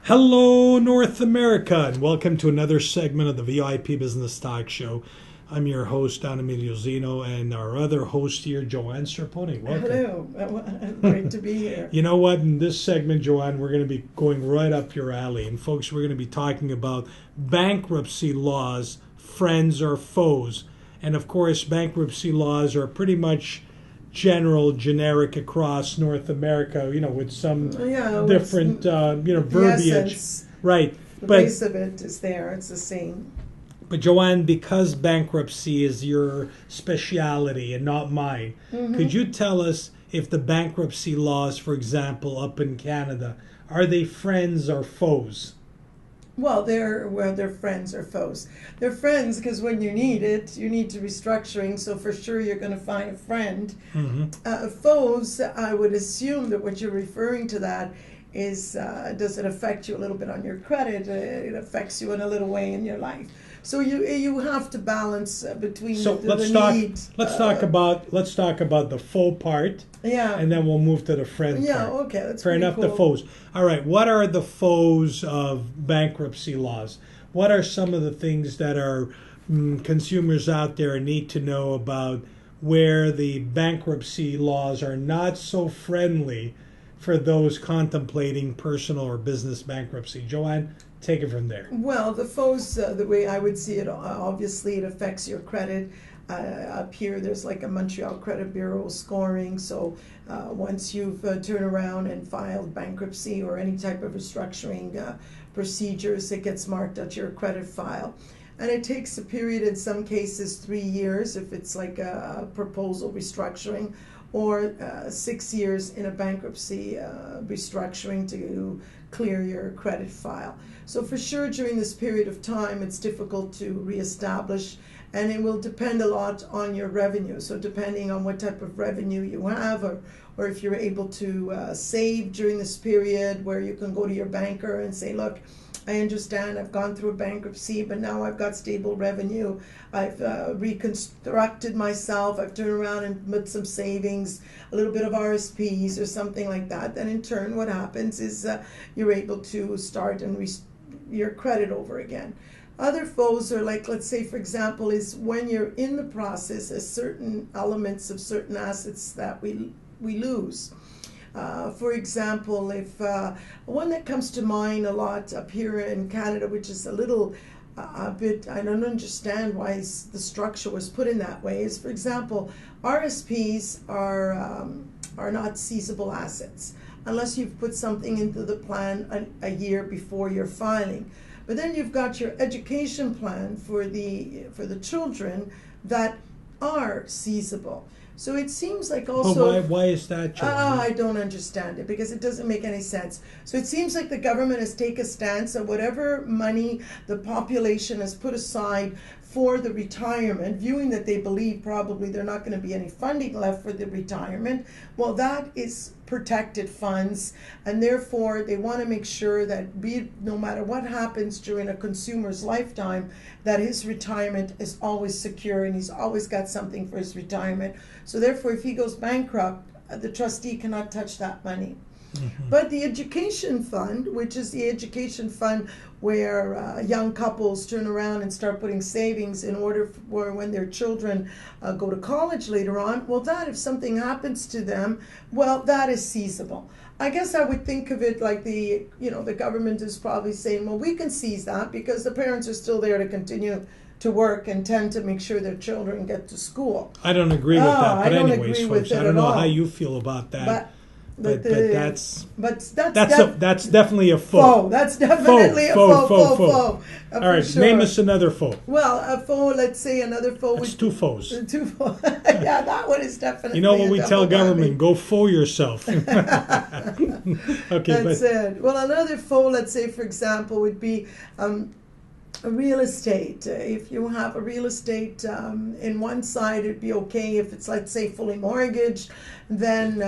Hello, North America, and welcome to another segment of the VIP Business Talk Show. I'm your host, Emilio Zinno, and our other host here, Johanne Serpone. Welcome. Hello, great to be here. You know what? In this segment, Johanne, we're going to be going right up your alley. And folks, we're going to be talking about bankruptcy laws, friends or foes. And of course, bankruptcy laws are pretty much generic across North America, with some different, verbiage. Essence, right. The base of it is there. It's the same. But Johanne, because bankruptcy is your speciality and not mine, could you tell us if the bankruptcy laws, for example, up in Canada, are they friends or foes? Well, they're friends or foes. They're friends because when you need it, you need to restructuring. So for sure, you're going to find a friend. Foes, I would assume that what you're referring to that is, does it affect you a little bit on your credit? It affects you in a little way in your life. So you have to balance between the need. Let's talk about the faux part. Yeah. And then we'll move to the friend part. Yeah. Okay. That's fair enough. Cool. The foes. All right. What are the foes of bankruptcy laws? What are some of the things that our consumers out there need to know about where the bankruptcy laws are not so friendly for those contemplating personal or business bankruptcy? Johanne, take it from there. Well, the foes, the way I would see it, obviously it affects your credit. Up here, there's like a Montreal Credit Bureau scoring. So once you've turned around and filed bankruptcy or any type of restructuring procedures, it gets marked at your credit file. And it takes a period, in some cases, 3 years if it's like a proposal restructuring, or 6 years in a bankruptcy restructuring to clear your credit file. So for sure, during this period of time, it's difficult to reestablish, and it will depend a lot on your revenue. So depending on what type of revenue you have, or if you're able to save during this period, where you can go to your banker and say, look, I understand I've gone through a bankruptcy, but now I've got stable revenue. I've reconstructed myself. I've turned around and put some savings, a little bit of RSPs or something like that. Then in turn, what happens is you're able to start and your credit over again. Other foes are like, let's say, for example, is when you're in the process, there's certain elements of certain assets that we lose. For example, if one that comes to mind a lot up here in Canada, which is a little bit, I don't understand why the structure was put in that way, is, for example, RSPs are not seizable assets unless you've put something into the plan a year before your filing. But then you've got your education plan for the children that are seizable. So it seems like also... Why is that, Johanne? I don't understand it, because it doesn't make any sense. So it seems like the government has taken a stance on whatever money the population has put aside for the retirement, viewing that they believe probably there's not going to be any funding left for the retirement. Well, that is protected funds, and therefore they want to make sure that no matter what happens during a consumer's lifetime, that his retirement is always secure and he's always got something for his retirement. So therefore, if he goes bankrupt, the trustee cannot touch that money. But the education fund, which is the education fund where young couples turn around and start putting savings in order for when their children go to college later on, well, that if something happens to them, well, that is seizable. I guess I would think of it like the government is probably saying, well, we can seize that because the parents are still there to continue to work and tend to make sure their children get to school. I don't agree with that, but anyways, folks, I don't know all. how you feel about that. But that's definitely a foe. That's definitely a foe. All right, sure. Name us another foe. Well, a foe, let's say another foe. That's two foes. Two foes. Yeah, that one is definitely. You know what we tell government? Go foe yourself. Okay, that's it. Well, another foe, let's say, for example, would be real estate. If you have a real estate in one side, it'd be okay if it's, let's say, fully mortgaged. Then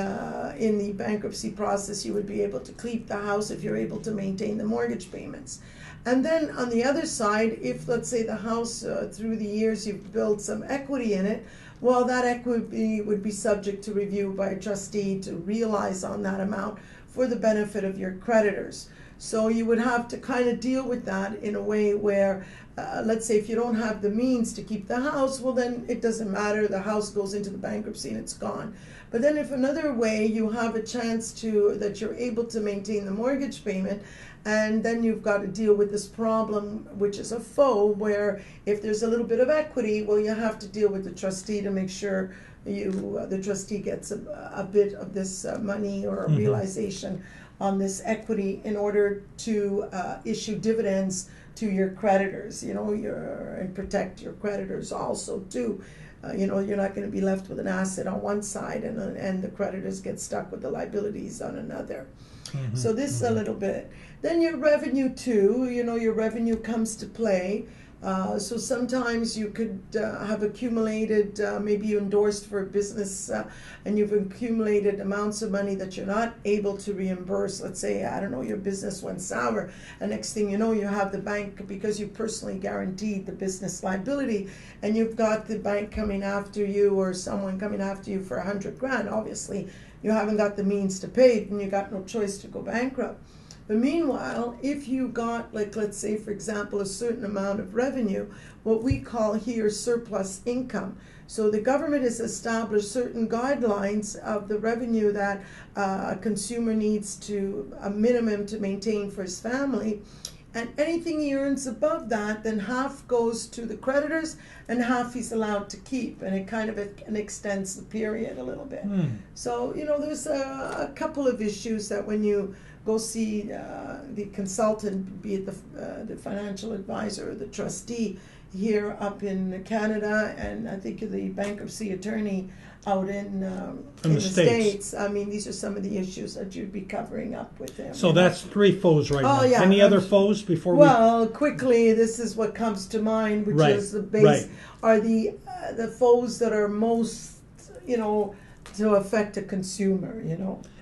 in the bankruptcy process, you would be able to keep the house if you're able to maintain the mortgage payments. And then on the other side, if, let's say, the house through the years you've built some equity in it, well, that equity would be subject to review by a trustee to realize on that amount for the benefit of your creditors. So you would have to kind of deal with that in a way where, let's say if you don't have the means to keep the house, well then it doesn't matter, the house goes into the bankruptcy and it's gone. But then if another way you have a chance to, that you're able to maintain the mortgage payment, and then you've got to deal with this problem, which is a foe, where if there's a little bit of equity, well, you have to deal with the trustee to make sure the trustee gets a bit of this money or a realization on this equity in order to issue dividends to your creditors, and protect your creditors also too. You're not going to be left with an asset on one side and the creditors get stuck with the liabilities on another. So this is a little bit. Then your revenue too, your revenue comes to play. So sometimes you could have accumulated, maybe you endorsed for a business and you've accumulated amounts of money that you're not able to reimburse. Let's say, I don't know, your business went sour, and next thing you know, you have the bank, because you personally guaranteed the business liability, and you've got the bank coming after you or someone coming after you for $100,000. Obviously, you haven't got the means to pay it, and you got no choice to go bankrupt. But meanwhile, if you got, like, let's say, for example, a certain amount of revenue, what we call here surplus income. So the government has established certain guidelines of the revenue that a consumer needs to, a minimum to maintain for his family. And anything he earns above that, then half goes to the creditors and half he's allowed to keep. And it kind of extends the period a little bit. So, there's a couple of issues that when you go see the consultant, be it the financial advisor or the trustee here up in Canada, and I think the bankruptcy attorney out in the States. I mean, these are some of the issues that you'd be covering up with them. So that's 3 foes right now. Yeah. Any other foes before Well, quickly, this is what comes to mind, which is the base, are the foes that are most, to affect a consumer,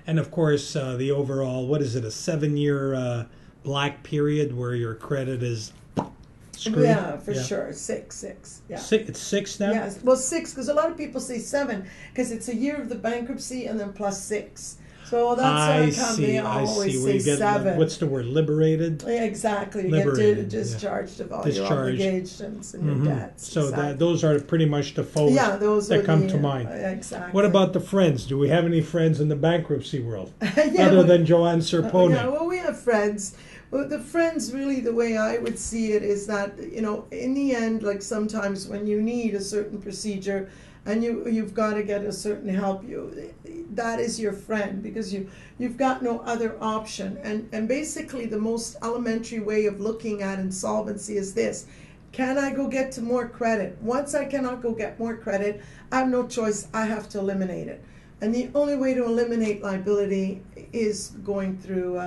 And of course, the overall, what is it, a 7-year black period where your credit is screwed? Yeah, for sure. Six. Yeah. It's 6 now? Yes. Well, 6, because a lot of people say 7, because it's a year of the bankruptcy and then plus 6. So that's how they always say 7. What's the word? Liberated? Yeah, exactly. You Liberated, get discharged of all your obligations and your debts. So exactly. those are pretty much the foes that come to mind. Exactly. What about the friends? Do we have any friends in the bankruptcy world other than Johanne Serpone? Well, we have friends. Well, the friends, really, the way I would see it is that, in the end, like sometimes when you need a certain procedure and you've got to get a certain help, that is your friend, because you've got no other option. And basically the most elementary way of looking at insolvency is this: can I go get to more credit? Once I cannot go get more credit, I have no choice. I have to eliminate it. And the only way to eliminate liability is going through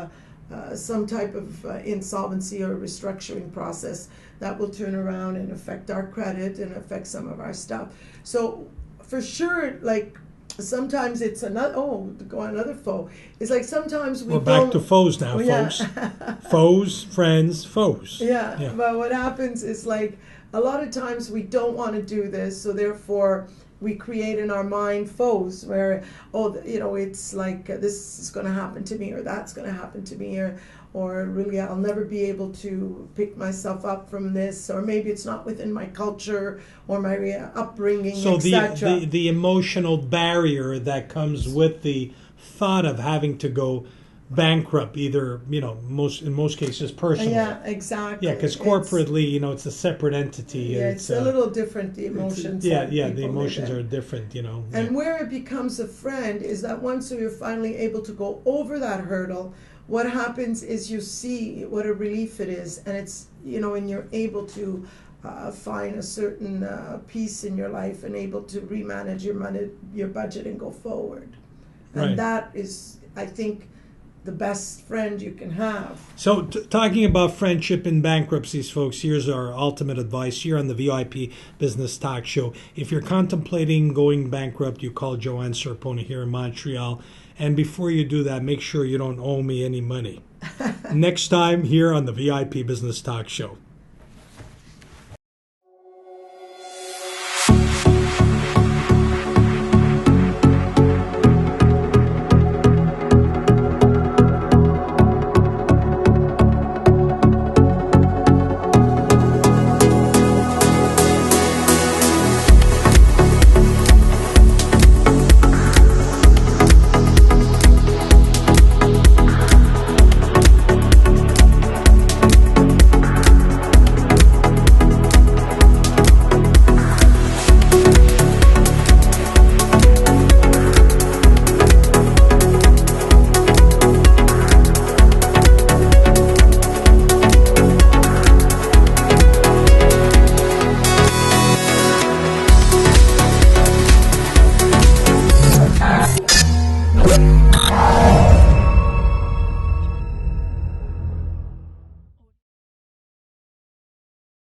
some type of insolvency or restructuring process that will turn around and affect our credit and affect some of our stuff. So for sure, like sometimes it's another, to go on another foe, it's like sometimes we're back to foes now, folks. Foes, friends, foes. Yeah, but what happens is, like, a lot of times we don't want to do this, so therefore we create in our mind foes where, it's like this is going to happen to me, or that's going to happen to me, or really I'll never be able to pick myself up from this, or maybe it's not within my culture or my upbringing, so etc. the emotional barrier that comes with the thought of having to go bankrupt, either in most cases personally. Yeah, exactly. Yeah, because corporately, it's a separate entity. Yeah, it's a little different, the emotions. The emotions are different, And where it becomes a friend is that once you're finally able to go over that hurdle, what happens is you see what a relief it is, and it's, and you're able to find a certain peace in your life and able to remanage your money, your budget, and go forward. And that is, I think, the best friend you can have. So talking about friendship in bankruptcies, folks, here's our ultimate advice here on the VIP Business Talk Show. If you're contemplating going bankrupt, you call Johanne Serpone here in Montreal. And before you do that, make sure you don't owe me any money. Next time here on the VIP Business Talk Show.